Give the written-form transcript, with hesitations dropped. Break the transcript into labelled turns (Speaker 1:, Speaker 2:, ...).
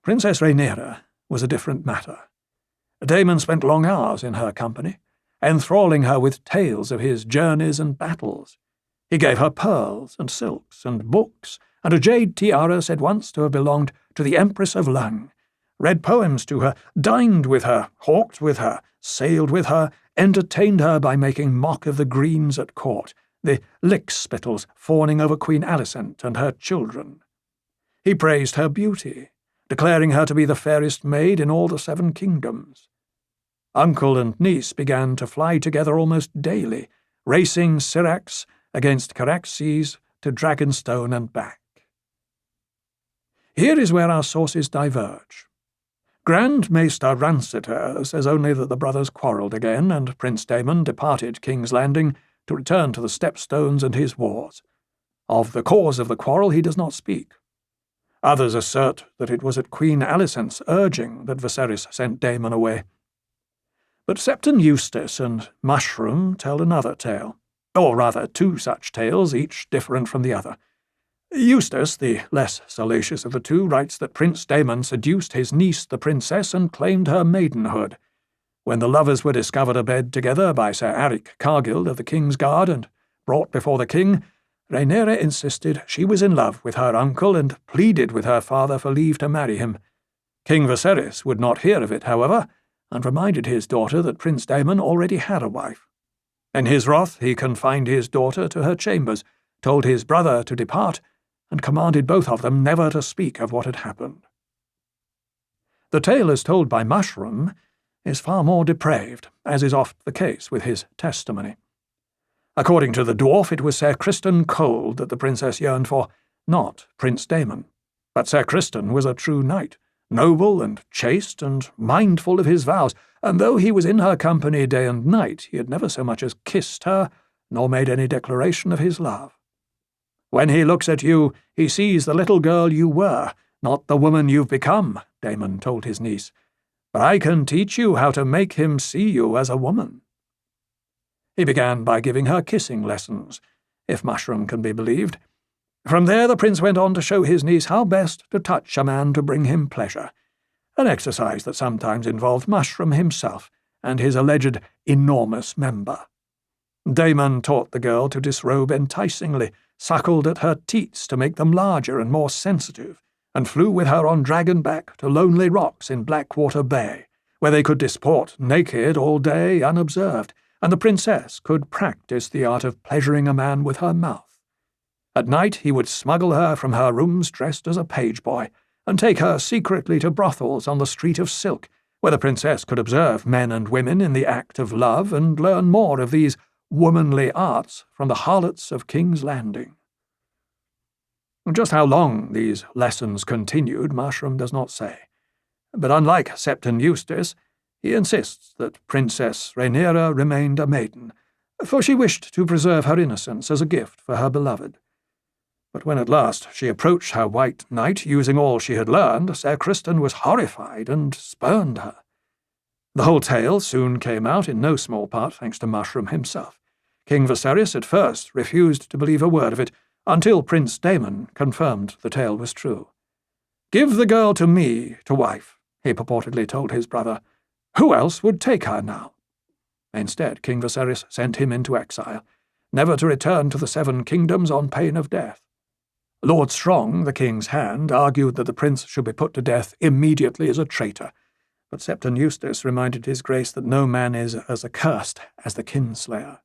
Speaker 1: Princess Rhaenyra was a different matter. Daemon spent long hours in her company, enthralling her with tales of his journeys and battles. He gave her pearls and silks and books, and a jade tiara said once to have belonged to the Empress of Lung, read poems to her, dined with her, hawked with her, sailed with her, entertained her by making mock of the greens at court, the lickspittles fawning over Queen Alicent and her children. He praised her beauty, declaring her to be the fairest maid in all the 7 kingdoms. Uncle and niece began to fly together almost daily, racing Syrax against Caraxes to Dragonstone and back. Here is where our sources diverge. Grand Maester Ranciter says only that the brothers quarrelled again, and Prince Daemon departed King's Landing to return to the Stepstones and his wars. Of the cause of the quarrel he does not speak. Others assert that it was at Queen Alicent's urging that Viserys sent Daemon away. But Septon Eustace and Mushroom tell another tale, or rather 2 such tales, each different from the other. Eustace, the less salacious of the 2, writes that Prince Daemon seduced his niece the princess and claimed her maidenhood. When the lovers were discovered abed together by Sir Aric Cargill of the King's Guard and brought before the king, Rhaenyra insisted she was in love with her uncle and pleaded with her father for leave to marry him. King Viserys would not hear of it, however, and reminded his daughter that Prince Daemon already had a wife. In his wrath he confined his daughter to her chambers, told his brother to depart, and commanded both of them never to speak of what had happened. The tale as told by Mushroom is far more depraved, as is oft the case with his testimony. According to the dwarf, it was Sir Criston Cold that the princess yearned for, not Prince Daemon. But Sir Criston was a true knight, noble and chaste and mindful of his vows, and though he was in her company day and night, he had never so much as kissed her, nor made any declaration of his love. When he looks at you, he sees the little girl you were, not the woman you've become, Daemon told his niece. But I can teach you how to make him see you as a woman. He began by giving her kissing lessons, if Mushroom can be believed. From there the prince went on to show his niece how best to touch a man to bring him pleasure, an exercise that sometimes involved Mushroom himself and his alleged enormous member. Daemon taught the girl to disrobe enticingly, suckled at her teats to make them larger and more sensitive, and flew with her on dragon-back to lonely rocks in Blackwater Bay, where they could disport naked all day unobserved, and the princess could practice the art of pleasuring a man with her mouth. At night he would smuggle her from her rooms dressed as a page-boy, and take her secretly to brothels on the Street of Silk, where the princess could observe men and women in the act of love and learn more of these womanly arts from the harlots of King's Landing. Just how long these lessons continued, Mushroom does not say, but unlike Septon Eustace, he insists that Princess Rhaenyra remained a maiden, for she wished to preserve her innocence as a gift for her beloved. But when at last she approached her white knight using all she had learned, Sir Criston was horrified and spurned her. The whole tale soon came out, in no small part thanks to Mushroom himself. King Viserys at first refused to believe a word of it, until Prince Daemon confirmed the tale was true. "Give the girl to me to wife," he purportedly told his brother. "Who else would take her now?" Instead, King Viserys sent him into exile, never to return to the 7 kingdoms on pain of death. Lord Strong, the king's hand, argued that the prince should be put to death immediately as a traitor, but Septon Eustace reminded his grace that no man is as accursed as the kinslayer.